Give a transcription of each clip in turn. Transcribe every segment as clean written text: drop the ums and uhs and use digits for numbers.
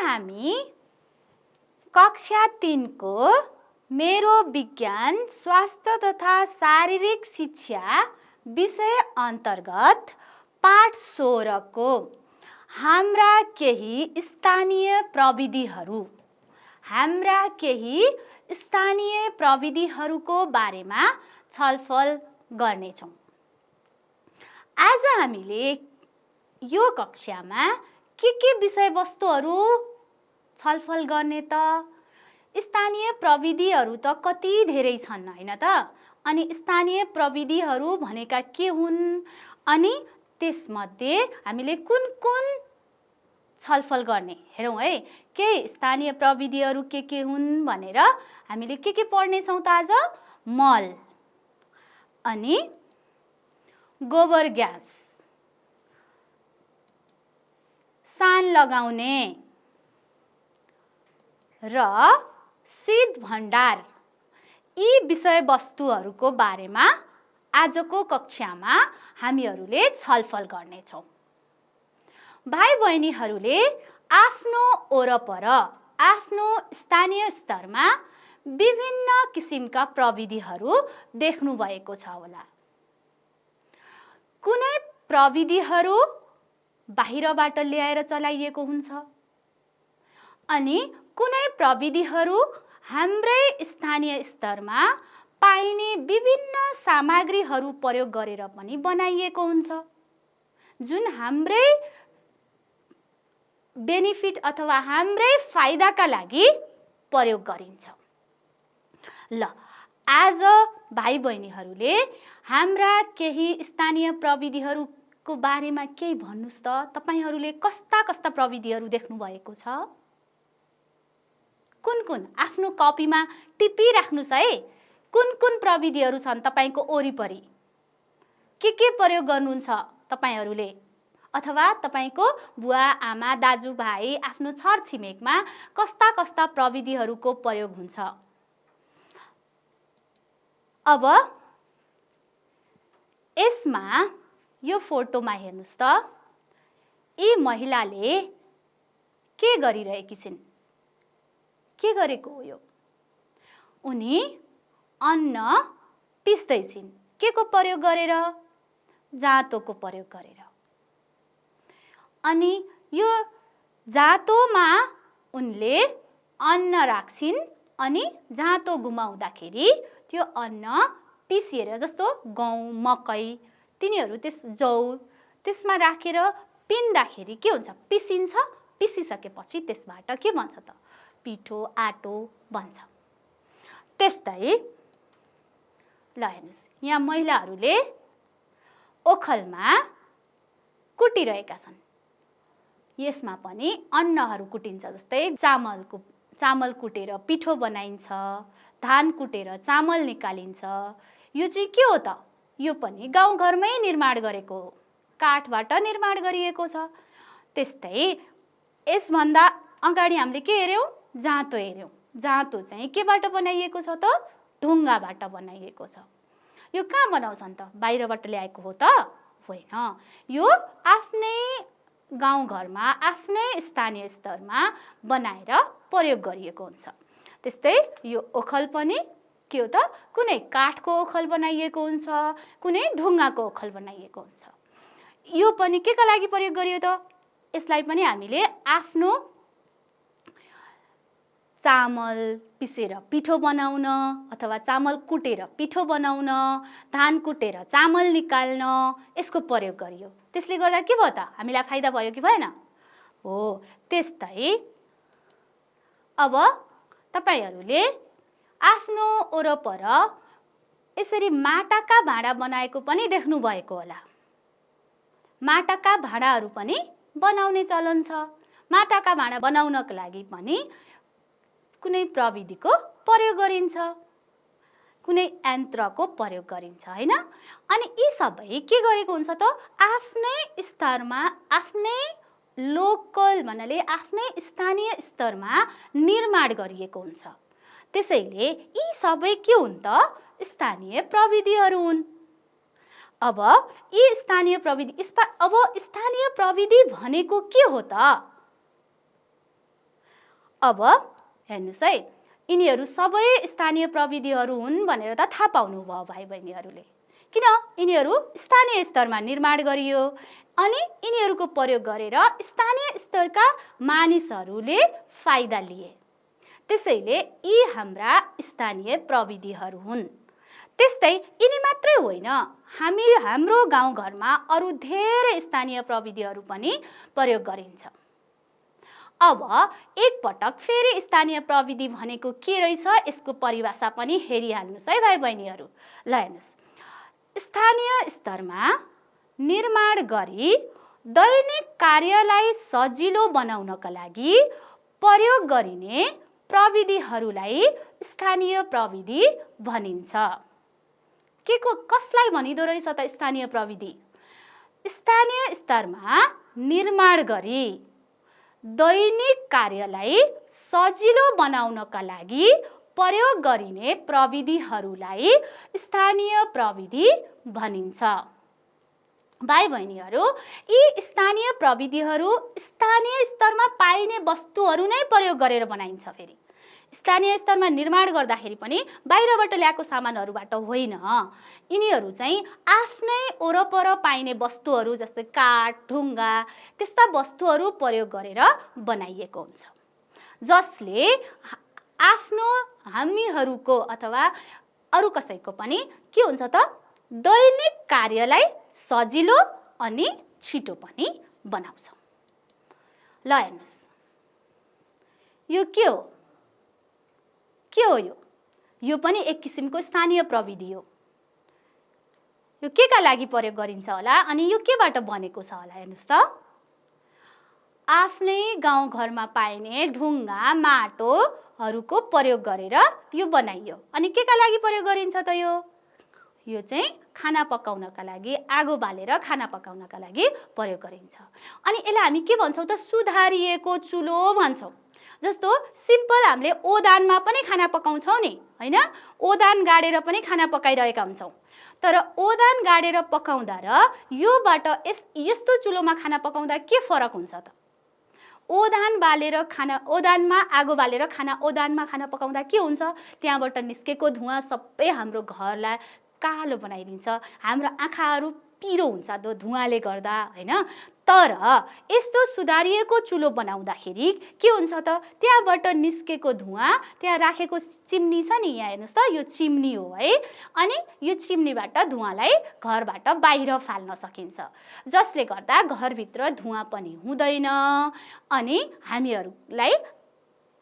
हामी कक्षा 3 को मेरो विज्ञान स्वास्थ्य तथा शारीरिक शिक्षा विषय अन्तर्गत पाठ 16 को हाम्रा केही स्थानीय प्रविधिहरूको बारेमा छलफल गर्नेछौँ। आज हामीले यो कक्षामा के विषयवस्तुहरू छलफल गर्ने त? स्थानीय प्रविधिहरू त कति धेरै छन् हैन त? अनि स्थानीय प्रविधिहरू भनेका के हुन्? अनि त्यसमध्ये हामीले कुन छलफल गर्ने हेरौँ है। के स्थानीय प्रविधिहरू के हुन् भनेर हामीले के पढ्ने छौँ त आज? मल अनि गोबर ग्यास, सान लगाउने र शीत भण्डार, यी विषयवस्तुहरूको बारेमा आजको कक्षामा हामीहरूले छलफल गर्नेछौँ। भाइ बहिनीहरूले आफ्नो वरपर आफ्नो स्थानीय स्तरमा विभिन्न किसिमका प्रविधिहरू देख्नु भएको छ होला। कुनै प्रविधिहरू बाहिरबाट ल्याएर चलाइएको हुन्छ अनि कुनै प्रविधिहरू हाम्रै स्थानीय स्तरमा पाइने विभिन्न सामग्रीहरू प्रयोग गरेर पनि बनाइएको हुन्छ, जुन हाम्रै बेनिफिट अथवा हाम्रै फाइदाका लागि प्रयोग गरिन्छ। ल, आज भाइ बहिनीहरूले हाम्रा केही स्थानीय प्रविधिहरूको बारेमा केही भन्नुस् त? तपाईहरूले कस्ता प्रविधिहरू देख्नु भएको छ? कुन आफ्नो कपीमा टिपिराख्नुस् है। कुन प्रविधिहरू छन् तपाईको वरिपरि? के प्रयोग गर्नुहुन्छ तपाईहरूले? अथवा तपाईको बुवा आमा दाजुभाइ आफ्नो छरछिमेकमा कस्ता प्रविधिहरूको प्रयोग हुन्छ? अब यसमा यो फोटोमा हेर्नुस् त, यी महिलाले के गरिरहेकी छिन्? के गरेको हो यो? उनी अन्न पिस्दै छिन्। के को प्रयोग गरेर? जाँतोको प्रयोग गरेर। अनि यो जाँतोमा उनले अन्न राख्छिन् अनि जाँतो घुमाउँदाखेरि त्यो अन्न पिसिएर, जस्तो गहुँ मकै तिनीहरू जौ त्यसमा राखेर पिन्दाखेरि के हुन्छ? पिसिन्छ। पिसिसकेपछि त्यसबाट के बन्छ त? पिठो आटो बन्छ। त्यस्तै ल हेर्नुस्, यहाँ महिलाहरूले ओखलमा कुटिरहेका छन्। यसमा पनि अन्नहरू कुटिन्छ, जस्तै चामल कुटेर पिठो बनाइन्छ, धान कुटेर चामल निकालिन्छ। यो चाहिँ के हो त? यो पनि गाउँघरमै निर्माण गरेको हो, काठबाट निर्माण गरिएको छ। त्यस्तै यसभन्दा अगाडि हामीले के हेर्यौँ? जाँतो हेर्यौँ। जाँतो चाहिँ केबाट बनाइएको छ त? ढुङ्गाबाट बनाइएको छ। यो कहाँ बनाउँछन् त? बाहिरबाट ल्याएको हो त? होइन, यो आफ्नै गाउँघरमा आफ्नै स्थानीय स्तरमा बनाएर प्रयोग गरिएको हुन्छ। त्यस्तै यो ओखल पनि के हो त? कुनै काठको ओखल बनाइएको हुन्छ, कुनै ढुङ्गाको ओखल बनाइएको हुन्छ। यो पनि के का लागि प्रयोग गरियो त? यसलाई पनि हामीले आफ्नो चामल पिसेर पिठो बनाउन अथवा चामल कुटेर पिठो बनाउन, धान कुटेर चामल निकाल्न यसको प्रयोग गरियो। त्यसले गर्दा के भयो त? हामीलाई फाइदा भयो कि भएन? हो। त्यस्तै अब तपाईहरूले आफ्नो वरपर यसरी माटाका भाँडा बनाएको पनि देख्नु भएको होला। माटाका भाँडाहरू पनि बनाउने चलन छ। माटाका भाँडा बनाउनको लागि पनि कुनै प्रविधिको प्रयोग गरिन्छ, कुनै यन्त्रको प्रयोग गरिन्छ हैन? अनि यी सबै के गरेको हुन्छ त? आफ्नै स्तरमा, आफ्नै लोकल भन्नाले आफ्नै स्थानीय स्तरमा निर्माण गरिएको हुन्छ। त्यसैले यी सबै के हुन् त? स्थानीय प्रविधिहरू हुन्। अब यी स्थानीय प्रविधि भनेको के हो त? अब हेर्नुस् है, यिनीहरू सबै स्थानीय प्रविधिहरू हुन् भनेर त थाहा पाउनुभयो भाइ बहिनीहरूले। किन? यिनीहरू स्थानीय स्तरमा निर्माण गरियो अनि यिनीहरूको प्रयोग गरेर स्थानीय स्तरका मानिसहरूले फाइदा लिए। त्यसैले यी हाम्रा स्थानीय प्रविधिहरू हुन्। त्यस्तै यिनी मात्रै होइन, हाम्रो गाउँघरमा अरू धेरै स्थानीय प्रविधिहरू पनि प्रयोग गरिन्छ। अब एकपटक फेरि स्थानीय प्रविधि भनेको के रहेछ यसको परिभाषा पनि हेरिहाल्नुस् है भाइ बहिनीहरू। ल हेर्नुस्, स्थानीय स्तरमा निर्माण गरी दैनिक कार्यलाई सजिलो बनाउनका लागि प्रयोग गरिने प्रविधिहरूलाई स्थानीय प्रविधि भनिन्छ। कसलाई भनिदो रहेछ त स्थानीय प्रविधि? स्थानीय स्तरमा निर्माण गरी दैनिक कार्यलाई सजिलो बनाउनका लागि प्रयोग गरिने प्रविधिहरूलाई स्थानीय प्रविधि भनिन्छ। भाइ बहिनीहरू, यी स्थानीय प्रविधिहरू स्थानीय स्तरमा पाइने वस्तुहरू नै प्रयोग गरेर बनाइन्छ। फेरि स्थानीय स्तरमा निर्माण गर्दाखेरि पनि बाहिरबाट ल्याएको सामानहरूबाट होइन, यिनीहरू चाहिँ आफ्नै वरपर पाइने वस्तुहरू जस्तै काठ, ढुङ्गा त्यस्ता वस्तुहरू प्रयोग गरेर बनाइएको हुन्छ, जसले आफ्नो हामीहरूको अथवा अरू कसैको पनि के हुन्छ त दैनिक कार्यलाई सजिलो अनि छिटो पनि बनाउँछ। ल हेर्नुस्, यो के हो? यो पनि एक किसिमको स्थानीय प्रविधि हो। यो केका लागि प्रयोग गरिन्छ होला अनि यो केबाट बनेको छ होला? हेर्नुस् त, आफ्नै गाउँघरमा पाइने ढुङ्गा माटोहरूको प्रयोग गरेर यो बनाइयो। अनि केका लागि प्रयोग गरिन्छ त यो चाहिँ खाना पकाउनका लागि, आगो बालेर खाना पकाउनका लागि प्रयोग गरिन्छ। अनि यसलाई हामी के भन्छौँ त? सुधारिएको चुलो भन्छौँ। जस्तो सिम्पल हामीले ओदानमा पनि खाना पकाउँछौँ नि, होइन? ओदान गाडेर पनि खाना पकाइरहेका हुन्छौँ। तर ओदान गाडेर पकाउँदा र योबाट यस्तो चुलोमा खाना पकाउँदा के फरक हुन्छ त? ओदानमा आगो बालेर ओदानमा खाना पकाउँदा के हुन्छ? त्यहाँबाट निस्केको धुवाँ सबै हाम्रो घरलाई कालो बनाइदिन्छ, हाम्रो आँखाहरू पिरो हुन्छ धुवाँले गर्दा, होइन? तर यस्तो सुधारिएको चुलो बनाउँदाखेरि के हुन्छ त? त्यहाँबाट निस्केको धुवाँ, त्यहाँ राखेको चिम्नी छ नि, यहाँ हेर्नुस् त, यो चिम्नी हो है। अनि यो चिम्नीबाट धुवाँलाई घरबाट बाहिर फाल्न सकिन्छ, जसले गर्दा घरभित्र धुवाँ पनि हुँदैन अनि हामीहरूलाई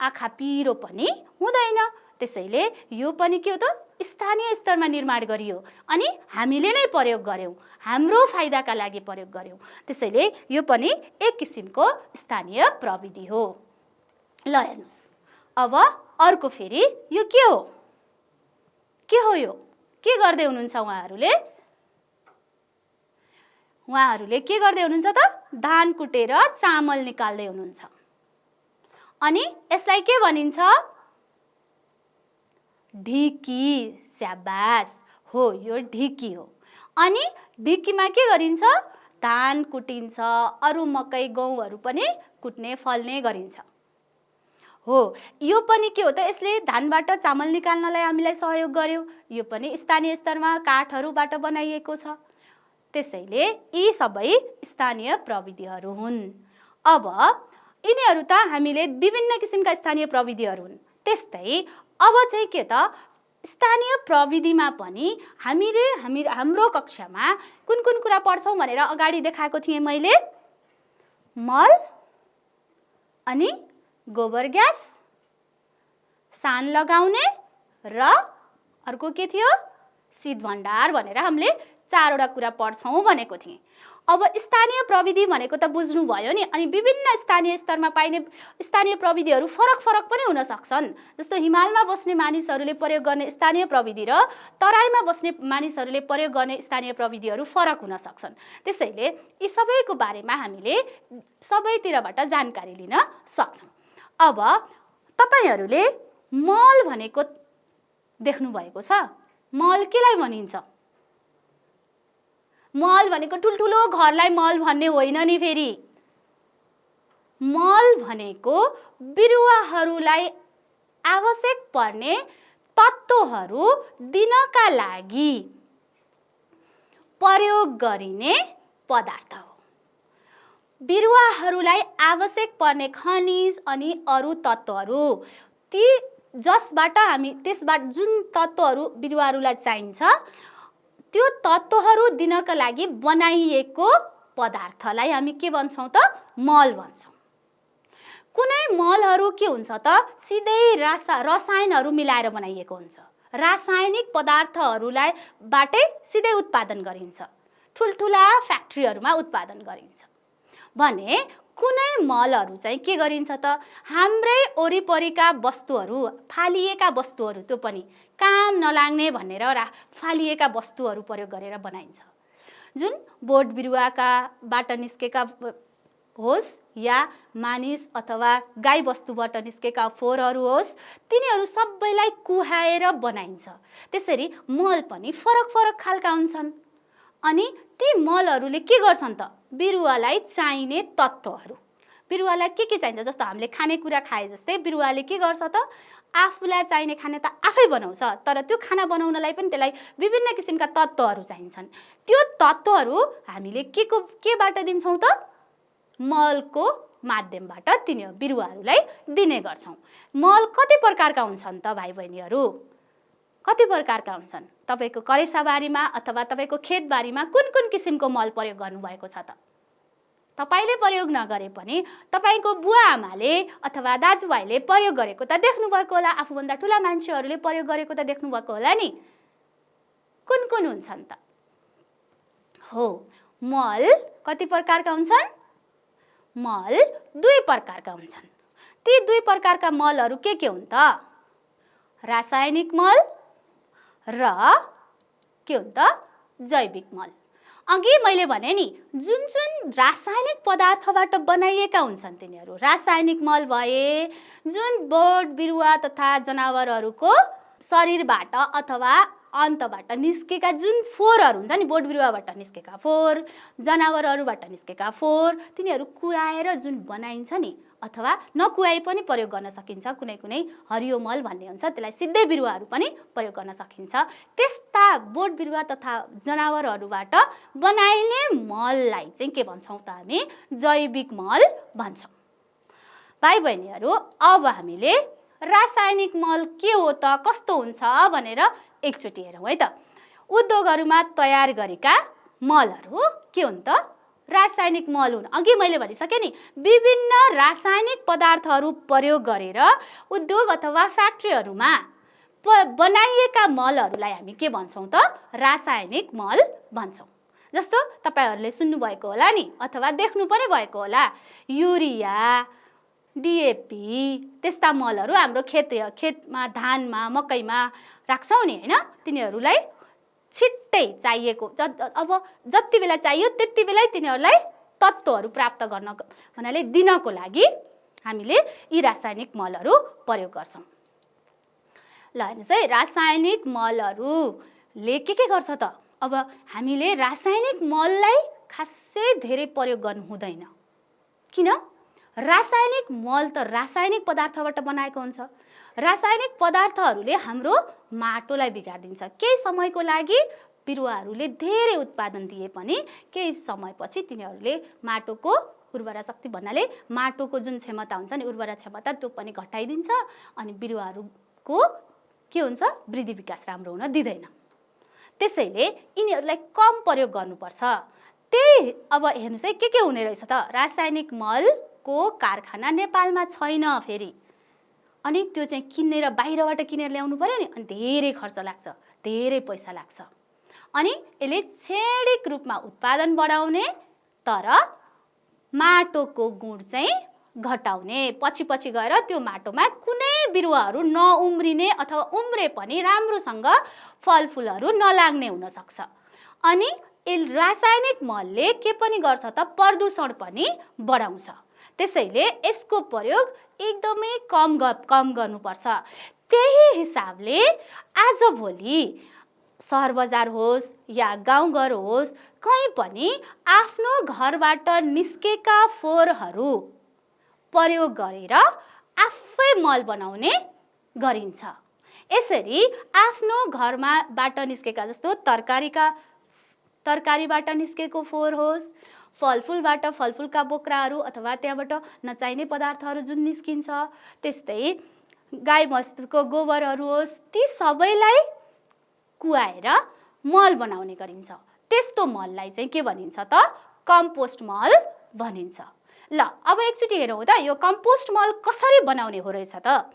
आँखा पिरो पनि हुँदैन। त्यसैले यो पनि के हो त? स्थानीय स्तरमा निर्माण गरियो अनि हामीले नै प्रयोग गर्यौँ, हाम्रो फाइदाका लागि प्रयोग गर्यौँ। त्यसैले यो पनि एक किसिमको स्थानीय प्रविधि हो। ल हेर्नुस्, अब अर्को फेरि यो के हो? यो के गर्दै हुनुहुन्छ उहाँहरूले? के गर्दै हुनुहुन्छ त? धान कुटेर चामल निकाल्दै हुनुहुन्छ। अनि यसलाई के भनिन्छ? ढिकी। स्याबास हो, यो ढिकी हो। अनि ढिकीमा के गरिन्छ? धान कुटिन्छ, अरू मकै गहुँहरू पनि कुट्ने फल्ने गरिन्छ। हो, यो पनि के हो त? यसले धानबाट चामल निकाल्नलाई हामीलाई सहयोग गर्यो। यो पनि स्थानीय स्तरमा काठहरूबाट बनाइएको छ। त्यसैले यी सबै स्थानीय प्रविधिहरू हुन्। अब यिनीहरू त हामीले विभिन्न किसिमका स्थानीय प्रविधिहरू हुन्। त्यस्तै अब चाहिँ के त? स्थानीय प्रविधिमा पनि हाम्रो कक्षामा कुन कुन कुरा पढ्छौँ भनेर अगाडि देखाएको थिएँ मैले? मल अनि गोबर ग्यास, सान लगाउने र अर्को के थियो? शीत भण्डार भनेर हामीले 4वटा कुरा पढ्छौँ भनेको थिएँ। अब स्थानीय प्रविधि भनेको त बुझ्नुभयो नि। अनि विभिन्न स्थानीय स्तरमा पाइने स्थानीय प्रविधिहरू फरक पनि हुन सक्छन्। जस्तो हिमालमा बस्ने मानिसहरूले प्रयोग गर्ने स्थानीय प्रविधि र तराईमा बस्ने मानिसहरूले प्रयोग गर्ने स्थानीय प्रविधिहरू फरक हुन सक्छन्। त्यसैले यी सबैको बारेमा हामीले सबैतिरबाट जानकारी लिन सक्छौँ। अब तपाईहरूले मल भनेको देख्नु भएको छ? मल केलाई भनिन्छ? मल भनेको ठुल्ठुलो घरलाई मल भन्ने होइन नि। फेरि मल भनेको बिरुवाहरूलाई आवश्यक पर्ने तत्त्वहरू दिनका लागि प्रयोग गरिने पदार्थ हो। बिरुवाहरूलाई आवश्यक पर्ने खनिज अनि अरू तत्त्वहरू, ती जसबाट त्यसबाट जुन तत्त्वहरू बिरुवाहरूलाई चाहिन्छ त्यो तत्त्वहरू दिनका लागि बनाइएको पदार्थलाई हामी के भन्छौँ त? मल भन्छौँ। कुनै मलहरू के हुन्छ त? सिधै रसायनहरू मिलाएर बनाइएको हुन्छ। रासायनिक पदार्थहरूलाई बाटै सिधै उत्पादन गरिन्छ, ठुल्ठुला फ्याक्ट्रीहरूमा उत्पादन गरिन्छ भने कुनै मलहरू चाहिँ के गरिन्छ त? हाम्रै वरिपरिका वस्तुहरू, फालिएका वस्तुहरू, त्यो पनि काम नलाग्ने भनेर फालिएका वस्तुहरू प्रयोग गरेर बनाइन्छ। जुन बोट बिरुवाबाट निस्केका होस् या मानिस अथवा गाई बस्तुबाट निस्केका फोहोरहरू होस्, तिनीहरू सबैलाई कुहाएर बनाइन्छ। त्यसरी मल पनि फरक फरक खालका हुन्छन् अनि ती मलहरूले के गर्छन् त? बिरुवालाई चाहिने तत्त्वहरू, बिरुवालाई के चाहिन्छ, जस्तो हामीले खानेकुरा खाए जस्तै बिरुवाले के गर्छ त? आफूलाई चाहिने खाना त आफै बनाउँछ, तर त्यो खाना बनाउनलाई पनि त्यसलाई विभिन्न किसिमका तत्त्वहरू चाहिन्छन्। त्यो तत्त्वहरू हामीले केबाट दिन्छौँ त? मलको माध्यमबाट तिनीहरू बिरुवाहरूलाई दिने गर्छौँ। मल कति प्रकारका हुन्छन् त भाइ बहिनीहरू? कति प्रकारका हुन्छन्? तपाईको करेसाबारीमा अथवा तपाईको खेतबारीमा कुन कुन किसिमको मल प्रयोग गर्नुभएको छ त? तपाईले प्रयोग नगरे पनि तपाईको बुवा आमाले अथवा दाजुभाइले प्रयोग गरेको त देख्नुभएको होला, आफूभन्दा ठुला मान्छेहरूले प्रयोग गरेको त देख्नुभएको होला नि। कुन कुन हुन्छन् त? हो, मल कति प्रकारका हुन्छन्? मल 2 प्रकारका हुन्छन्। ती 2 प्रकारका मलहरू के हुन् त? रासायनिक मल र के हुन् त? जैविक मल। अघि मैले भने नि, जुन जुन रासायनिक पदार्थबाट बनाइएका हुन्छन् तिनीहरू रासायनिक मल भए। जुन बोट बिरुवा तथा जनावरहरूको शरीरबाट अथवा अन्तबाट निस्केका जुन फोहोरहरू हुन्छ नि, बोट बिरुवाबाट निस्केका फोहोर, जनावरहरूबाट निस्केका फोहोर, तिनीहरू कुहाएर जुन बनाइन्छ नि, अथवा नकुहाई पनि प्रयोग गर्न सकिन्छ। कुनै कुनै हरियो मल भन्ने हुन्छ, त्यसलाई सिधै बिरुवाहरू पनि प्रयोग गर्न सकिन्छ। त्यस्ता बोट बिरुवा तथा जनावरहरूबाट बनाइने मललाई चाहिँ के भन्छौँ त? हामी जैविक मल भन्छौँ। भाइ बहिनीहरू, अब हामीले रासायनिक मल के हो त, कस्तो हुन्छ भनेर एकचोटि हेरौँ है त। उद्योगहरूमा तयार गरेका मलहरू के हुन् त? रासायनिक मल हुन्। अघि मैले भनिसकेँ नि, विभिन्न रासायनिक पदार्थहरू प्रयोग गरेर उद्योग अथवा फ्याक्ट्रीहरूमा बनाइएका मलहरूलाई हामी के भन्छौँ त? रासायनिक मल भन्छौँ। जस्तो तपाईहरूले सुन्नुभएको होला नि, अथवा देख्नु पनि भएको होला, युरिया, डिएपी, त्यस्ता मलहरू हाम्रो खेतमा, धानमा, मकैमा राख्छौँ नि, होइन? तिनीहरूलाई छिट्टै चाहिएको, अब जति बेला चाहियो त्यति बेलै तिनीहरूलाई तत्त्वहरू प्राप्त गर्न भन्नाले दिनको लागि हामीले यी रासायनिक मलहरू प्रयोग गर्छौँ। ल हेर्नुहोस् है, रासायनिक मलहरूले के गर्छ त? अब हामीले रासायनिक मललाई खासै धेरै प्रयोग गर्नु हुँदैन। किन? रासायनिक मल त रासायनिक पदार्थबाट बनाएको हुन्छ। रासायनिक पदार्थहरूले हाम्रो माटोलाई बिगारिदिन्छ। केही समयको लागि बिरुवाहरूले धेरै उत्पादन दिए पनि केही समयपछि तिनीहरूले माटोको उर्वरा शक्ति भन्नाले माटोको जुन क्षमता हुन्छ नि, उर्वरा क्षमता, त्यो पनि घटाइदिन्छ अनि बिरुवाहरूको के हुन्छ? वृद्धि विकास राम्रो हुन दिँदैन। त्यसैले यिनीहरूलाई कम प्रयोग गर्नुपर्छ। त्यही अब हेर्नुहोस् है, के हुने रहेछ त? रासायनिक मलको कारखाना नेपालमा छैन फेरि, अनि त्यो चाहिँ किनेर बाहिरबाट किनेर ल्याउनु पर्यो नि, अनि धेरै खर्च लाग्छ, धेरै पैसा लाग्छ। अनि यसले क्षणिक रूपमा उत्पादन बढाउने तर माटोको गुण चाहिँ घटाउने, पछि गएर त्यो माटोमा कुनै बिरुवाहरू नउम्रिने अथवा उम्रे पनि राम्रोसँग फलफुलहरू नलाग्ने हुन सक्छ। अनि रासायनिक मलले के पनि गर्छ त? प्रदूषण पनि बढाउँछ। त्यसैले यसको प्रयोग एकदमै कम गर्नुपर्छ। त्यही हिसाबले आजभोलि सहर बजार होस् या गाउँघर होस्, कहीँ पनि आफ्नो घरबाट निस्केका फोहोरहरू प्रयोग गरेर आफै मल बनाउने गरिन्छ। यसरी आफ्नो घरमाबाट निस्केका जस्तो तरकारीबाट निस्केको फोहोर होस्, फलफुलबाट फलफुलका बोक्राहरू अथवा त्यहाँबाट नचाहिने पदार्थहरू जुन निस्किन्छ, त्यस्तै गाई बस्तुको गोबरहरू होस्, ती सबैलाई कुहाएर मल बनाउने गरिन्छ। त्यस्तो मललाई चाहिँ के भनिन्छ त? कम्पोस्ट मल भनिन्छ। ल अब एकचोटि हेरौँ त यो कम्पोस्ट मल कसरी बनाउने हो रहेछ त।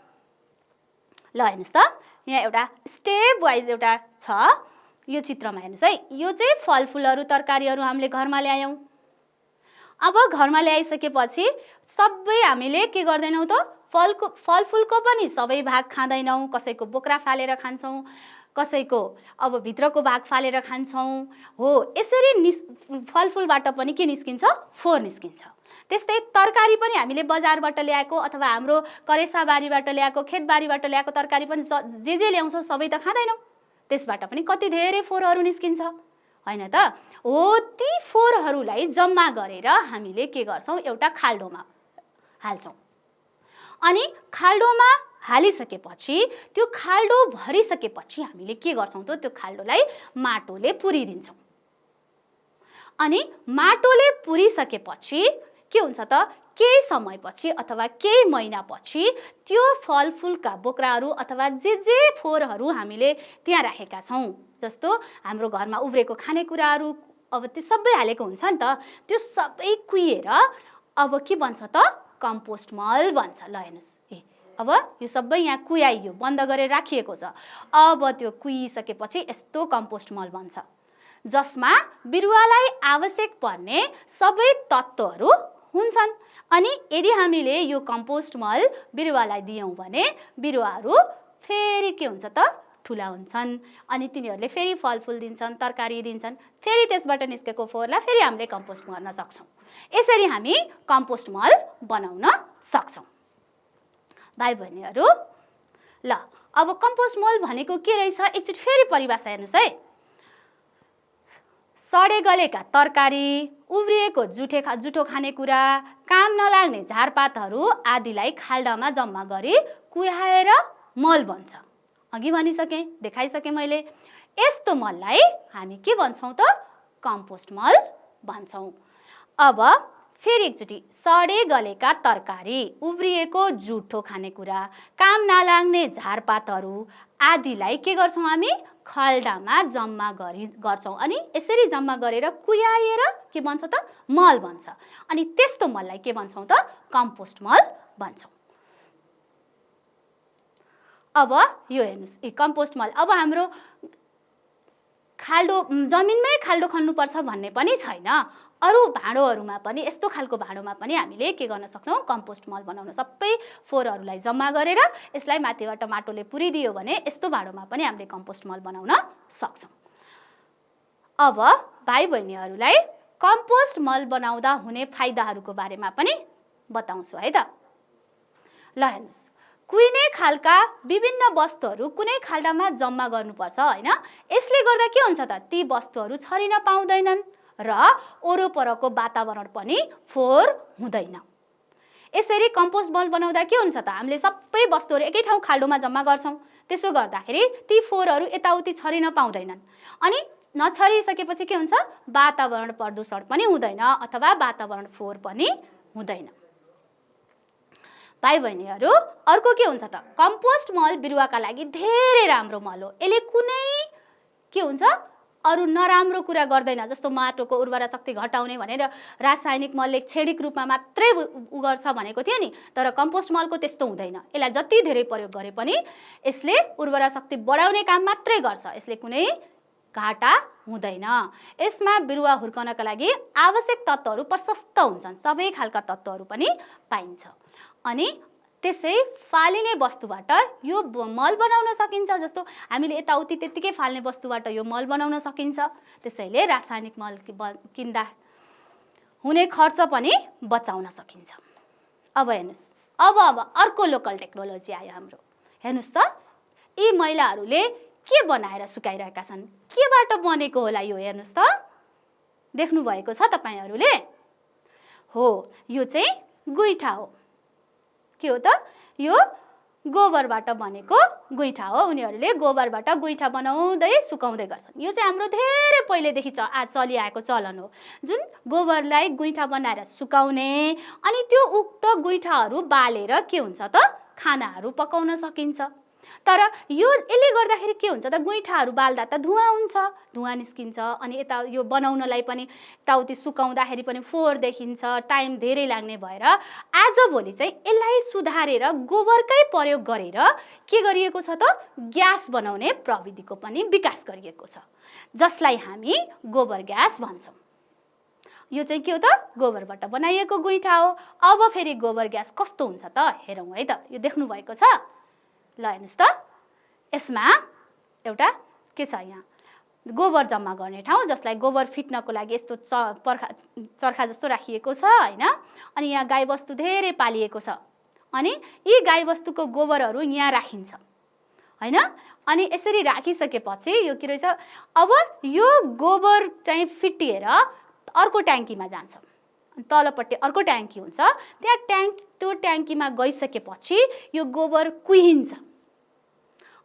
ल हेर्नुस् त, यहाँ एउटा स्टेप वाइज एउटा छ। यो चित्रमा हेर्नुस् है, यो चाहिँ फलफुलहरू तरकारीहरू हामीले घरमा ल्यायौँ। अब घरमा ल्याइसकेपछि सबै हामीले के गर्दैनौँ त? फलफुलको पनि सबै भाग खाँदैनौँ। कसैको बोक्रा फालेर खान्छौँ, कसैको अब भित्रको भाग फालेर खान्छौँ। हो, यसरी फलफुलबाट पनि के निस्किन्छ? फोहोर निस्किन्छ। त्यस्तै तरकारी पनि हामीले बजारबाट ल्याएको अथवा हाम्रो करेसाबारीबाट ल्याएको, खेतबारीबाट ल्याएको तरकारी पनि जे ल्याउँछौँ सबै त खाँदैनौँ। त्यसबाट पनि कति धेरै फोहोरहरू निस्किन्छ, होइन त? हो, ती फोहोरहरूलाई जम्मा गरेर हामीले के गर्छौँ? एउटा खाल्डोमा हाल्छौँ। अनि खाल्डोमा हालिसकेपछि त्यो खाल्डो भरिसकेपछि हामीले के गर्छौँ त? त्यो खाल्डोलाई माटोले पुरिदिन्छौँ। अनि माटोले पुरिसकेपछि के हुन्छ त? केही समयपछि अथवा केही महिनापछि त्यो फलफुलका बोक्राहरू अथवा जे फोहोरहरू हामीले त्यहाँ राखेका छौँ, जस्तो हाम्रो घरमा उब्रेको खानेकुराहरू, अब त्यो सबै हालेको हुन्छ नि त, त्यो सबै कुहिएर अब के बन्छ त? कम्पोस्ट मल बन्छ। ल हेर्नुहोस्, अब यो सबै यहाँ कुहाइयो, बन्द गरेर राखिएको छ। अब त्यो कुहिसकेपछि यस्तो कम्पोस्ट मल बन्छ, जसमा बिरुवालाई आवश्यक पर्ने सबै तत्त्वहरू हुन्छन्। अनि यदि हामीले यो कम्पोस्ट मल बिरुवालाई दियौँ भने बिरुवाहरू फेरि के हुन्छ त? ठुला हुन्छन्। अनि तिनीहरूले फेरि फलफुल दिन्छन्, तरकारी दिन्छन्। फेरि त्यसबाट निस्केको फोहोरलाई फेरि हामीले कम्पोस्ट गर्न सक्छौँ। यसरी हामी कम्पोस्ट मल बनाउन सक्छौँ। भाइ बहिनीहरू, ल अब कम्पोस्ट मल भनेको के रहेछ एकचोटि फेरि परिभाषा हेर्नुहोस् है। सडे गलेका तरकारी, उब्रिएको जुठो खानेकुरा, काम नलाग्ने झारपातहरू आदिलाई खाल्डामा जम्मा गरी कुहाएर मल बन्छ। अघि भनिसकेँ, देखाइसकेँ मैले। यस्तो मललाई हामी के भन्छौँ त? कम्पोस्ट मल भन्छौँ। अब फेरि एकचोटि, सडे गलेका तरकारी, उब्रिएको जुठो खानेकुरा, काम नलाग्ने झारपातहरू आदिलाई के गर्छौँ हामी? खाल्डामा जम्मा गर्छौँ। अनि यसरी जम्मा गरेर कुहाएर के बन्छ त? मल बन्छ। अनि त्यस्तो मललाई के भन्छौँ त? कम्पोस्ट मल भन्छौँ। अब यो हेर्नुहोस्, कम्पोस्ट मल। अब हाम्रो खाल्डो जमिनमै खाल्डो खन्नुपर्छ भन्ने पनि छैन। अरू भाँडोहरूमा पनि, यस्तो खालको भाँडोमा पनि हामीले के गर्न सक्छौँ? कम्पोस्ट मल बनाउन। सबै फोहोरहरूलाई जम्मा गरेर यसलाई माथिबाट माटोले पुरिदियो भने यस्तो भाँडोमा पनि हामीले कम्पोस्ट मल बनाउन सक्छौँ। अब भाइ बहिनीहरूलाई कम्पोस्ट मल बनाउँदा हुने फाइदाहरूको बारेमा पनि बताउँछु है त। ल हेर्नुहोस्, कुहिने खालका विभिन्न वस्तुहरू कुनै खाल्डामा जम्मा गर्नुपर्छ, होइन? यसले गर्दा के हुन्छ त? ती वस्तुहरू छरिन पाउँदैनन् र वरपरको वातावरण पनि फोहोर हुँदैन। यसरी कम्पोस्ट मल बनाउँदा के हुन्छ त? हामीले सबै वस्तुहरू एकै ठाउँ खाल्डोमा जम्मा गर्छौँ। त्यसो गर्दाखेरि ती फोहोरहरू यताउति छरिन पाउँदैनन्। अनि नछरिसकेपछि के हुन्छ? वातावरण प्रदूषण पनि हुँदैन अथवा वातावरण फोहोर पनि हुँदैन। भाइ बहिनीहरू, अर्को के हुन्छ त? कम्पोस्ट मल बिरुवाका लागि धेरै राम्रो मल हो। यसले कुनै के हुन्छ? अरू नराम्रो कुरा गर्दैन। जस्तो माटोको उर्वरा शक्ति घटाउने भनेर रासायनिक मलले क्षणिक रूपमा मात्रै उगर्छ भनेको थियो नि, तर कम्पोस्ट मलको त्यस्तो हुँदैन। यसलाई जति धेरै प्रयोग गरे पनि यसले उर्वरा शक्ति बढाउने काम मात्रै गर्छ। यसले कुनै घाटा हुँदैन। यसमा बिरुवा हुर्कनका लागि आवश्यक तत्त्वहरू प्रशस्त हुन्छन्। सबै खालका तत्त्वहरू पनि पाइन्छ। अनि त्यसै फालिने वस्तुबाट यो मल बनाउन सकिन्छ। जस्तो हामीले यताउति त्यत्तिकै फाल्ने वस्तुबाट यो मल बनाउन सकिन्छ। त्यसैले रासायनिक मल किन्दा हुने खर्च पनि बचाउन सकिन्छ। अब हेर्नुहोस्, अब अर्को लोकल टेक्नोलोजी आयो हाम्रो। हेर्नुहोस् त, यी महिलाहरूले के बनाएर सुकाइरहेका छन्? केबाट बनेको होला यो? हेर्नुहोस् त, देख्नु भएको छ तपाईँहरूले? हो, यो चाहिँ गुइठा हो। के हो त? यो गोबरबाट बनेको गुइठा हो। उनीहरूले गोबरबाट गुइठा बनाउँदै सुकाउँदै गर्छन्। यो चाहिँ हाम्रो धेरै पहिलेदेखि चलिआएको चलन हो, जुन गोबरलाई गुइठा बनाएर सुकाउने, अनि त्यो उक्त गुइठाहरू बालेर के हुन्छ त? खानाहरू पकाउन सकिन्छ। तर यसले गर्दाखेरि के हुन्छ त? गुइठाहरू बाल्दा त धुवाँ हुन्छ, धुवाँ निस्किन्छ, अनि यता यो बनाउनलाई पनि यताउति सुकाउँदाखेरि पनि फोहोर देखिन्छ, टाइम धेरै लाग्ने भएर आजभोलि चाहिँ यसलाई सुधारेर गोबरकै प्रयोग गरेर के गरिएको छ त? ग्यास बनाउने प्रविधिको पनि विकास गरिएको छ, जसलाई हामी गोबर ग्यास भन्छौँ। यो चाहिँ के हो त? गोबरबाट बनाइएको गुइठा हो। अब फेरि गोबर ग्यास कस्तो हुन्छ त? हेरौँ है त। यो देख्नु भएको छ? ल हेर्नुहोस् त, यसमा एउटा के छ? यहाँ गोबर जम्मा गर्ने ठाउँ, जसलाई गोबर फिट्नको लागि यस्तो चर्खा जस्तो राखिएको छ हैन। अनि यहाँ गाईबस्तु धेरै पालिएको छ, अनि यी गाईबस्तुको गोबरहरू यहाँ राखिन्छ हैन। अनि यसरी राखिसकेपछि यो के रहेछ? अब यो गोबर चाहिँ फिटिएर अर्को ट्याङ्कीमा जान्छ। तलपट्टि अर्को ट्याङ्की हुन्छ, त्यहाँ त्यो ट्याङ्कीमा गइसकेपछि यो गोबर कुहिन्छ,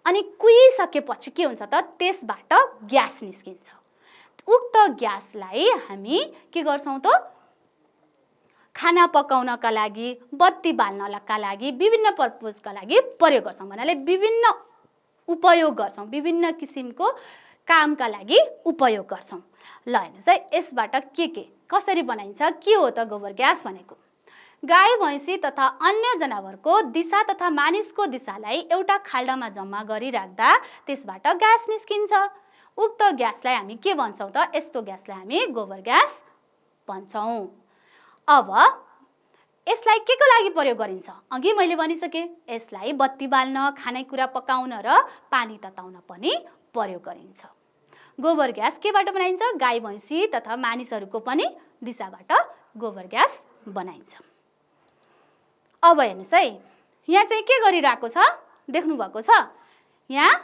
अनि कुहिसकेपछि के हुन्छ त? त्यसबाट ग्यास निस्किन्छ। उक्त ग्यासलाई हामी के गर्छौँ त? खाना पकाउनका लागि, बत्ती बाल्नका लागि, विभिन्न पर्पजका लागि प्रयोग गर्छौँ। भन्नाले विभिन्न उपयोग गर्छौँ, विभिन्न किसिमको कामका लागि उपयोग गर्छौँ। ल हेर्नुहोस् है, यसबाट के कसरी बनाइन्छ? के हो त गोबर ग्यास भनेको? गाई भैँसी तथा अन्य जनावरको दिशा तथा मानिसको दिशालाई एउटा खाल्डामा जम्मा गरिराख्दा त्यसबाट ग्यास निस्किन्छ। उक्त ग्यासलाई हामी के भन्छौँ त? यस्तो ग्यासलाई हामी गोबर ग्यास भन्छौँ। अब यसलाई के को लागि प्रयोग गरिन्छ? अघि मैले भनिसकेँ, यसलाई बत्ती बाल्न, खानेकुरा पकाउन र पानी तताउन पनि प्रयोग गरिन्छ। गोबर ग्यास केबाट बनाइन्छ? गाई भैँसी तथा मानिसहरूको पनि दिशाबाट गोबर ग्यास बनाइन्छ। अब हेर्नुहोस् है, यहाँ चाहिँ के गरिरहेको छ? देख्नु भएको छ? यहाँ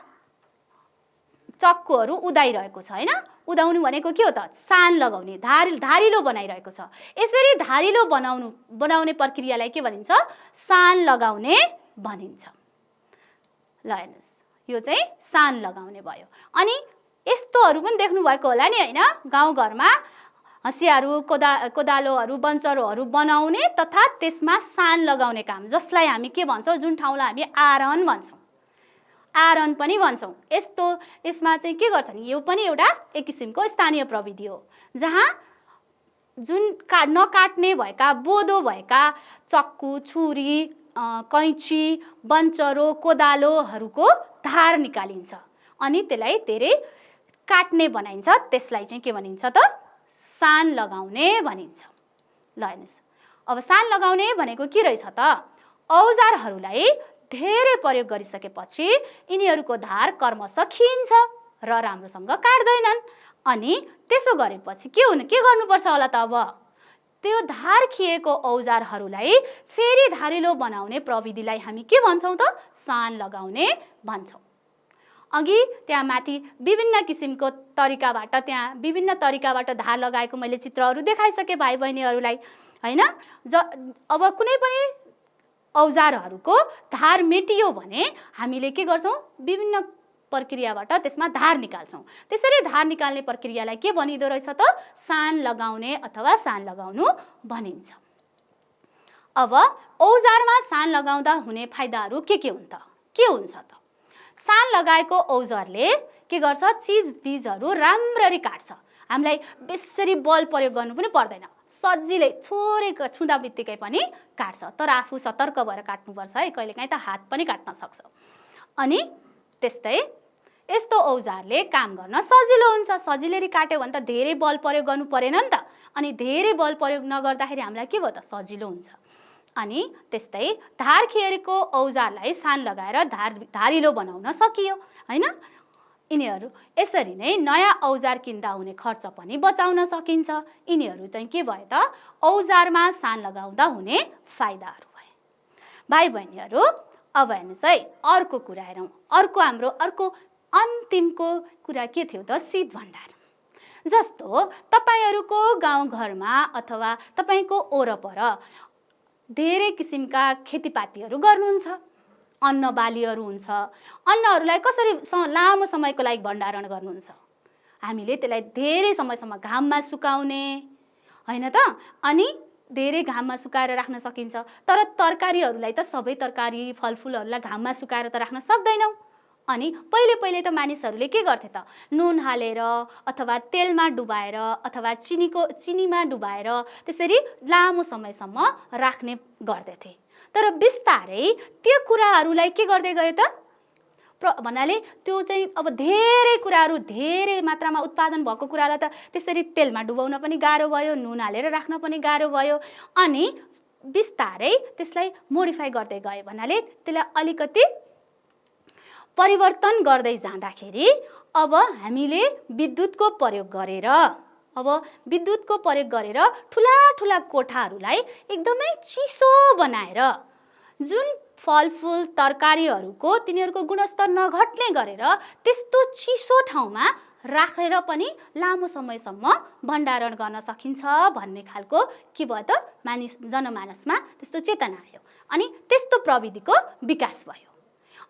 चक्कुहरू उदाइरहेको छ हैन। उदाउनु भनेको के हो त? सान लगाउने, धारिलो बनाइरहेको छ। यसरी धारिलो बनाउने प्रक्रियालाई के भनिन्छ? सान लगाउने भनिन्छ। ल हेर्नुहोस्, यो चाहिँ सान लगाउने भयो। अनि यस्तोहरू पनि देख्नु भएको होला नि हैन, गाउँघरमा हँसियाहरू, कोदालोहरू, बन्चरोहरू बनाउने तथा त्यसमा सान लगाउने काम, जसलाई हामी के भन्छौँ? जुन ठाउँलाई हामी आरन भन्छौँ, आरन पनि भन्छौँ। यसमा चाहिँ के गर्छन्? यो पनि एउटा एक किसिमको स्थानीय प्रविधि हो, जहाँ जुन नकाट्ने भएका, बोधो भएका चक्कु, छुरी, कैँची, बन्चरो, कोदालोहरूको धार निकालिन्छ, अनि त्यसलाई धेरै काट्ने बनाइन्छ। त्यसलाई चाहिँ के भनिन्छ त? सान लगाउने भनिन्छ। ल हेर्नुहोस्, अब सान लगाउने भनेको के रहेछ त? औजारहरूलाई धेरै प्रयोग गरिसकेपछि यिनीहरूको धार क्रमशः खिन्छ र राम्रोसँग काट्दैनन्। अनि त्यसो गरेपछि के गर्नुपर्छ होला त? अब त्यो धार खिएको औजारहरूलाई फेरि धारिलो बनाउने प्रविधिलाई हामी के भन्छौँ त? सान लगाउने भन्छौँ। अघि त्यहाँ माथि विभिन्न किसिमको तरिकाबाट, त्यहाँ विभिन्न तरिकाबाट धार लगाएको मैले चित्रहरू देखाइसकेँ भाइ बहिनीहरूलाई हैन। अब कुनै पनि औजारहरूको धार मेटियो भने हामीले के गर्छौँ? विभिन्न प्रक्रियाबाट त्यसमा धार निकाल्छौँ। त्यसरी धार निकाल्ने प्रक्रियालाई के भनिदो रहेछ त? सान लगाउने अथवा सान लगाउनु भनिन्छ। अब औजारमा सान लगाउँदा हुने फाइदाहरू के हुन्छ त? सान लगाएको औजारले के गर्छ? चिजबिजहरू राम्ररी काट्छ। हामीलाई बेसरी बल प्रयोग गर्नु पनि पर्दैन, सजिलै थोरै छुँदा बित्तिकै पनि काट्छ। तर आफू सतर्क भएर काट्नुपर्छ है, कहिलेकाहीँ त हात पनि काट्न सक्छ। अनि त्यस्तै यस्तो औजारले काम गर्न सजिलो हुन्छ। सजिलै काट्यो भने त धेरै बल प्रयोग गर्नु परेन नि त, अनि धेरै बल प्रयोग नगर्दाखेरि हामीलाई के भयो त? सजिलो हुन्छ। अनि त्यस्तै धार खिएको औजारलाई सान लगाएर धारिलो बनाउन सकियो हैन। यिनीहरू यसरी नै नयाँ औजार किन्दा हुने खर्च पनि बचाउन सकिन्छ। यिनीहरू चाहिँ के भयो त? औजारमा सान लगाउँदा हुने फाइदाहरू भए। भाइ बहिनीहरू, अब हेर्नुहोस् है, अर्को कुरा हेरौँ। अर्को अन्तिमको कुरा के थियो त? शीत भण्डार। जस्तो तपाईहरूको गाउँघरमा अथवा तपाईको ओरपर धेरै किसिमका खेतीपातीहरू गर्नुहुन्छ, अन्न बालीहरू हुन्छ। अन्नहरूलाई कसरी लामो समयको लागि भण्डारण गर्नुहुन्छ? हामीले त्यसलाई धेरै समयसम्म घाममा सुकाउने, होइन त? अनि धेरै घाममा सुकाएर राख्न सकिन्छ। तर तरकारीहरूलाई त सबै तरकारी फलफुलहरूलाई घाममा सुकाएर त राख्न सक्दैनौँ। अनि पहिले त मानिसहरूले के गर्थे त? नुन हालेर अथवा तेलमा डुबाएर अथवा चिनीमा डुबाएर त्यसरी लामो समयसम्म राख्ने गर्दथे। तर बिस्तारै त्यो कुराहरूलाई के गर्दै गयो त? भन्नाले त्यो चाहिँ अब धेरै कुराहरू धेरै मात्रामा उत्पादन भएको कुरालाई त त्यसरी तेलमा डुबाउन पनि गाह्रो भयो, नुन हालेर राख्न पनि गाह्रो भयो। अनि बिस्तारै त्यसलाई मोडिफाई गर्दै गयो। भन्नाले त्यसलाई अलिकति परिवर्तन गर्दै जाँदाखेरि अब हामीले विद्युतको प्रयोग गरेर ठुला कोठाहरूलाई एकदमै चिसो बनाएर जुन फलफुल तरकारीहरूको तिनीहरूको गुणस्तर नघट्ने गरेर त्यस्तो चिसो ठाउँमा राखेर पनि लामो समयसम्म भण्डारण गर्न सकिन्छ भन्ने खालको के भयो त? जनमानसमा त्यस्तो चेतना आयो। अनि त्यस्तो प्रविधिको विकास भयो।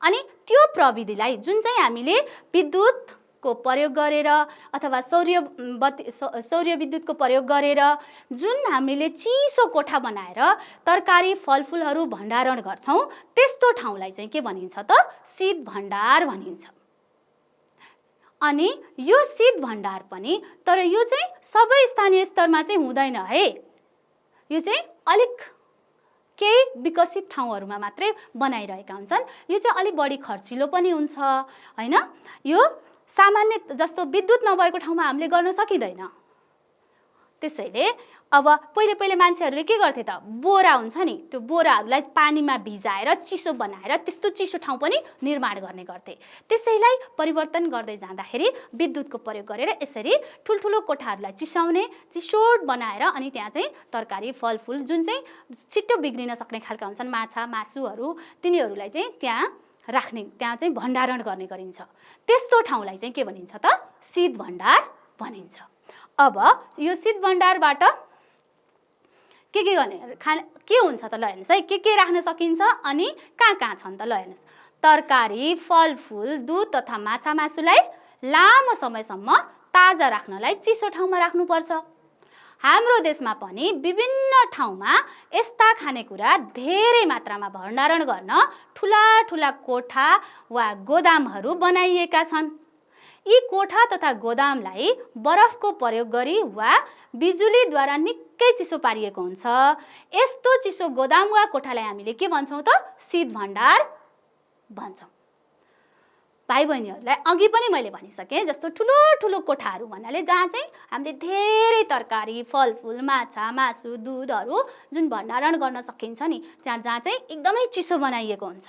अनि त्यो प्रविधिलाई जुन चाहिँ हामीले विद्युतको प्रयोग गरेर अथवा सौर्य विद्युतको प्रयोग गरेर जुन हामीले चिसो कोठा बनाएर तरकारी फलफुलहरू भण्डारण गर्छौँ, त्यस्तो ठाउँलाई चाहिँ के भनिन्छ त? शीत भण्डार भनिन्छ। अनि यो शीत भण्डार पनि, तर यो चाहिँ सबै स्थानीय स्तरमा चाहिँ हुँदैन है। यो चाहिँ अलिक केही विकसित ठाउँहरूमा मात्रै बनाइरहेका हुन्छन्। यो चाहिँ अलिक बढी खर्चिलो पनि हुन्छ, होइन? यो सामान्य जस्तो विद्युत नभएको ठाउँमा हामीले गर्न सकिँदैन। त्यसैले अब पहिले मान्छेहरूले के गर्थे त? बोरा हुन्छ नि, त्यो बोराहरूलाई पानीमा भिजाएर चिसो बनाएर त्यस्तो चिसो ठाउँ पनि निर्माण गर्ने गर्थे। त्यसैलाई परिवर्तन गर्दै जाँदाखेरि विद्युतको प्रयोग गरेर यसरी ठुल्ठुलो कोठाहरूलाई चिसोट बनाएर अनि त्यहाँ चाहिँ तरकारी फलफुल जुन चाहिँ छिट्टो बिग्रिन सक्ने खालका हुन्छन्, माछा मासुहरू, तिनीहरूलाई चाहिँ त्यहाँ राख्ने, त्यहाँ चाहिँ भण्डारण गर्ने गरिन्छ। त्यस्तो ठाउँलाई चाहिँ के भनिन्छ त? शीत भण्डार भनिन्छ। अब यो शीत भण्डारबाट के गर्ने के हुन्छ त? ल हेर्नुहोस् है, के राख्न सकिन्छ अनि कहाँ छन् त? ल हेर्नुहोस्, तरकारी फलफुल दुध तथा माछा मासुलाई लामो समयसम्म ताजा राख्नलाई चिसो ठाउँमा राख्नुपर्छ। हाम्रो देशमा पनि विभिन्न ठाउँमा यस्ता खानेकुरा धेरै मात्रामा भण्डारण गर्न ठुला कोठा वा गोदामहरू बनाइएका छन्। यी कोठा तथा गोदामलाई बरफको प्रयोग गरी वा बिजुलीद्वारा निकै चिसो पारिएको हुन्छ। यस्तो चिसो गोदाम वा कोठालाई हामीले के भन्छौँ त? शीत भण्डार भन्छौँ। भाइ बहिनीहरूलाई अघि पनि मैले भनिसकेँ, जस्तो ठुलो कोठाहरू भन्नाले जहाँ चाहिँ हामीले धेरै तरकारी फलफुल माछा मासु दुधहरू जुन भण्डारण गर्न सकिन्छ नि, जहाँ चाहिँ एकदमै चिसो बनाइएको हुन्छ।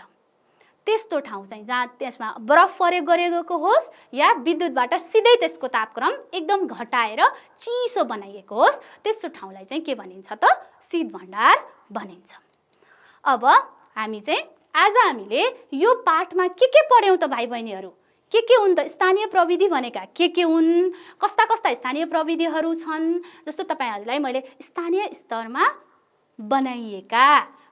त्यस्तो ठाउँ चाहिँ जहाँ त्यसमा बरफ प्रयोग गरिएको होस् या विद्युतबाट सिधै त्यसको तापक्रम एकदम घटाएर चिसो बनाइएको होस्, त्यस्तो ठाउँलाई चाहिँ के भनिन्छ त? शीत भण्डार भनिन्छ। अब आज हामीले यो पाठमा के पढ्यौँ त भाइ बहिनीहरू? के हुन् त स्थानीय प्रविधि भनेका? के हुन्? कस्ता स्थानीय प्रविधिहरू छन्? जस्तो तपाईहरुलाई मैले स्थानीय स्तरमा बनाइएका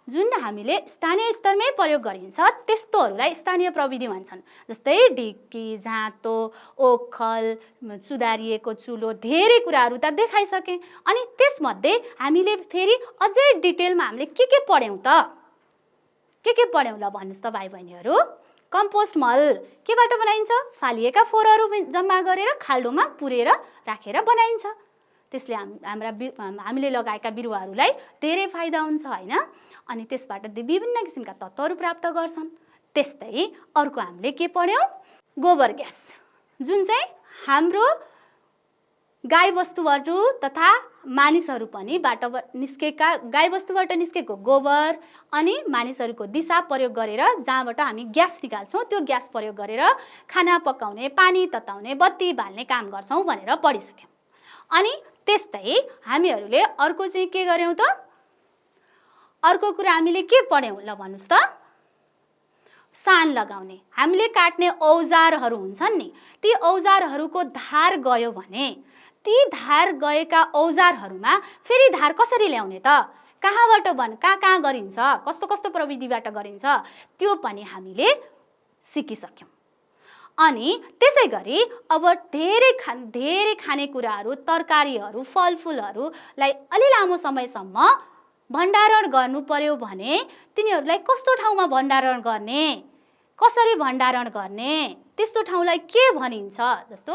जुन हामीले स्थानीय स्तरमै प्रयोग गरिन्छ त्यस्तोहरूलाई स्थानीय प्रविधि भन्छन्। जस्तै ढिक्की, जाँतो, ओखल, सुधारिएको चुलो, धेरै कुराहरू त देखाइसके। अनि त्यसमध्ये हामीले फेरि अझै डिटेलमा हामीले के पढ्यौं त? के पढ्यौं ल भन्नुस् त भाइ बहिनीहरू? कम्पोस्ट मल केबाट बनाइन्छ? फालिएका फोहोरहरू जम्मा गरेर खाल्डोमा पुरेर राखेर बनाइन्छ। त्यसले हामीले लगाएका बिरुवाहरूलाई धेरै फाइदा हुन्छ हैन? अनि त्यसबाट विभिन्न किसिमका तत्त्वहरू प्राप्त गर्छन्। त्यस्तै अर्को हामीले के पढ्यौं? गोबर ग्यास, जुन चाहिँ हाम्रो गाईबस्तुहरू तथा मानिसहरू पनि निस्केका गाईबस्तुबाट निस्केको गोबर अनि मानिसहरूको दिशा प्रयोग गरेर जहाँबाट हामी ग्यास निकाल्छौं, त्यो ग्यास प्रयोग गरेर खाना पकाउने, पानी तताउने, बत्ती बाल्ने काम गर्छौं भनेर पढिसक्यौं। अनि त्यस्तै हामीहरूले अर्को चाहिँ के गर्यौं त? अर्को कुरा हामीले के पढ्यौं ल भन्नुस् त? सान लगाउने, हामीले काट्ने औजारहरू हुन्छन् नि, ती औजारहरूको धार गयो भने ती धार गएका औजारहरूमा फेरि धार कसरी ल्याउने त? कहाँ गरिन्छ, कस्तो कस्तो प्रविधिबाट गरिन्छ त्यो पनि हामीले सिकिसक्यौँ। अनि त्यसै गरी अब धेरै खानेकुराहरू, तरकारीहरू, फलफुलहरूलाई अलि लामो समयसम्म भण्डारण गर्नु पर्यो भने तिनीहरूलाई कस्तो ठाउँमा भण्डारण गर्ने, कसरी भण्डारण गर्ने, त्यस्तो ठाउँलाई के भनिन्छ? जस्तो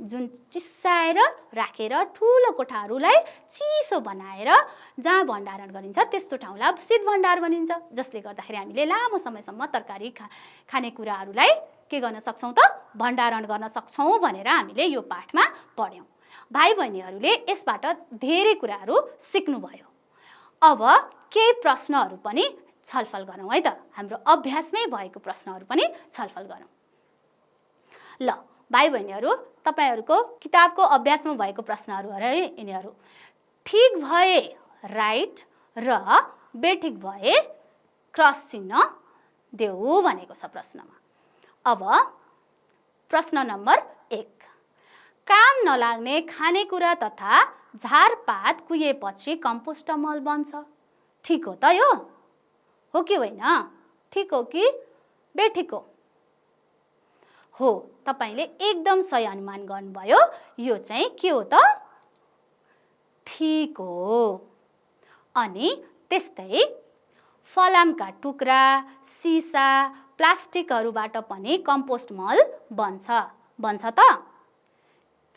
जुन चिसाएर राखेर ठुलो कोठाहरूलाई चिसो बनाएर जहाँ भण्डारण गरिन्छ त्यस्तो ठाउँलाई शीत भण्डार भनिन्छ, जसले गर्दाखेरि हामीले लामो समयसम्म तरकारी खानेकुराहरूलाई के गर्न सक्छौँ त? भण्डारण गर्न सक्छौँ भनेर हामीले यो पाठमा पढ्यौँ। भाइ बहिनीहरूले यसबाट धेरै कुराहरू सिक्नुभयो। अब केही प्रश्नहरू पनि छलफल गरौँ है त, हाम्रो अभ्यासमै भएको प्रश्नहरू पनि छलफल गरौँ। ल भाइ बहिनीहरू, तपाईहरूको किताबको अभ्यासमा भएको प्रश्नहरू है यिनीहरू। ठिक भए राइट र बेठिक भए क्रस चिन्ह देऊ भनेको छ प्रश्नमा। अब प्रश्न नम्बर 1, काम नलाग्ने खानेकुरा तथा झारपात कुहिएपछि कम्पोस्ट मल बन्छ। ठिक हो त यो? हो कि होइन? ठिक हो कि बेठिक हो? हो, तपाईले एकदम सही अनुमान गर्नुभयो। यो चाहिँ के हो त? ठिक हो। अनि त्यस्तै फलामका टुक्रा, सिसा, प्लास्टिकहरूबाट पनि कम्पोस्ट मल बन्छ त?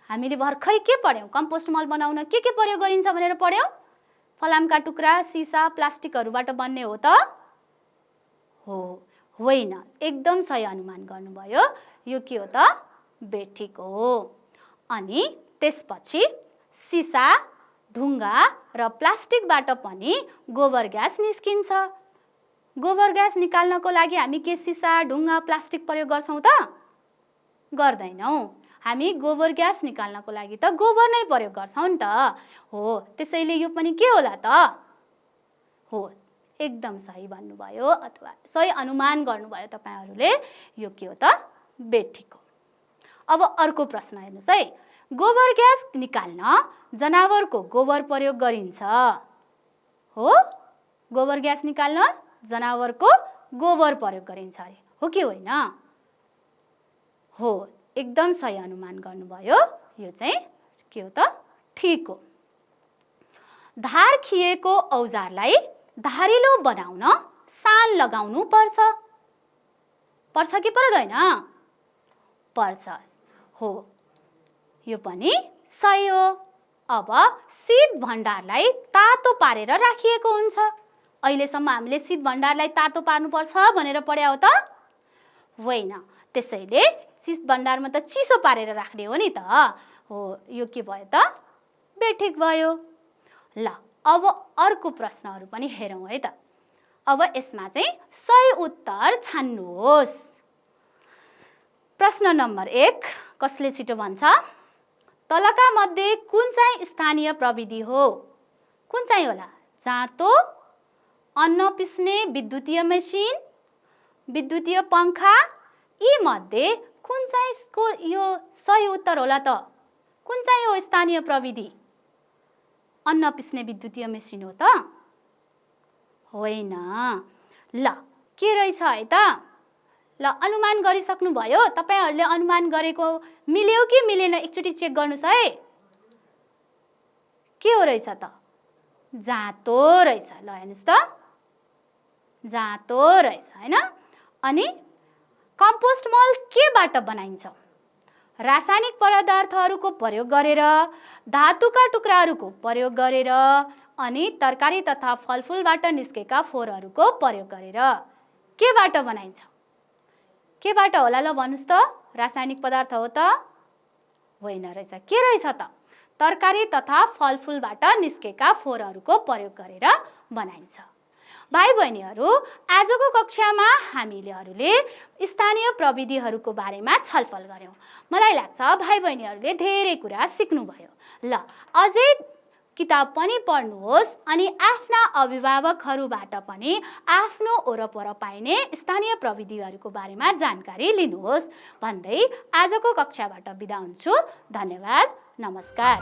हामीले भर्खरै के पढ्यौँ? कम्पोस्ट मल बनाउन के प्रयोग गरिन्छ भनेर पढ्यौँ? फलामका टुक्रा, सिसा, प्लास्टिकहरूबाट बन्ने हो त? हो, होइन, एकदम सही अनुमान गर्नुभयो। यो के हो त? बेठिक हो। अनि त्यसपछि सिसा, ढुङ्गा र प्लास्टिकबाट पनि गोबर ग्यास निस्किन्छ। गोबर ग्यास निकाल्नको लागि हामी के सिसा, ढुङ्गा, प्लास्टिक प्रयोग गर्छौँ त? गर्दैनौँ। हामी गोबर ग्यास निकाल्नको लागि त गोबर नै प्रयोग गर्छौँ नि त। हो, त्यसैले यो पनि के होला त? हो, एकदम सही भन्नुभयो अथवा सही अनुमान गर्नुभयो तपाईहरूले। यो के हो त? बेठिक हो। अब अर्को प्रश्न हेर्नुहोस् है। गोबर ग्यास निकाल्न जनावरको गोबर प्रयोग गरिन्छ। हो, गोबर ग्यास निकाल्न जनावरको गोबर प्रयोग गरिन्छ अरे, हो कि होइन? हो, एकदम सही अनुमान गर्नुभयो। यो चाहिँ के हो त? ठिक हो। धार खिएको औजारलाई धारिलो बनाउन सान लगाउनु पर्छ। पर्छ कि पर्दैन? पर्छ। हो, यो पनि सही हो। अब शीत भण्डारलाई तातो पारेर राखिएको हुन्छ। अहिलेसम्म हामीले शीत भण्डारलाई तातो पार्नुपर्छ भनेर पढ्या हो त? होइन, त्यसैले शीत भण्डारमा त चिसो पारेर राख्ने हो नि त। हो, यो के भयो त? बेठिक भयो। ल अब अर्को प्रश्नहरू पनि हेरौँ है त। अब यसमा चाहिँ सही उत्तर छान्नुहोस्। प्रश्न नम्बर 1, कसले छिटो भन्छ? तलका मध्ये कुन चाहिँ स्थानीय प्रविधि हो? कुन चाहिँ होला? जाँतो, अन्न पिस्ने विद्युतीय मेसिन, विद्युतीय पंखा, यी मध्ये कुन चाहिँको यो सही उत्तर होला त? कुन चाहिँ हो स्थानीय प्रविधि? अन्न पिस्ने विद्युतीय मेसिन हो त? होइन। ल के रहेछ है त? ल अनुमान गरिसक्नु भयो? तपाईहरूले अनुमान गरेको मिल्यो कि मिलेन एकचोटि चेक गर्नुस् है। के हो रहेछ त? जाँतो रहेछ। ल हेर्नुस् त, जाँतो रहेछ हैन। अनि कम्पोस्ट मल केबाट बनाइन्छ? रासायनिक पदार्थहरूको प्रयोग गरेर, धातुका टुक्राहरूको प्रयोग गरेर, अनि तरकारी तथा फलफुलबाट निस्केका फोहोरहरूको प्रयोग गरेर। केबाट बनाइन्छ? केबाट होला ल भन्नुस् त? रासायनिक पदार्थ हो त? होइन रहेछ। के रहेछ त? तरकारी तथा फलफुलबाट निस्केका फोहोरहरूको प्रयोग गरेर बनाइन्छ। भाइ बहिनीहरू, आजको कक्षामा हामीले स्थानीय प्रविधिहरूको बारेमा छलफल गर्यौं। मलाई लाग्छ भाइ बहिनीहरूले धेरै कुरा सिक्नुभयो। ल अझै किताब पनि पढ्नुहोस् अनि आफ्ना अभिभावकहरूबाट पनि आफ्नो वरपर पाइने स्थानीय प्रविधिहरूको बारेमा जानकारी लिनुहोस् भन्दै आजको कक्षाबाट बिदा हुन्छु। धन्यवाद, नमस्कार।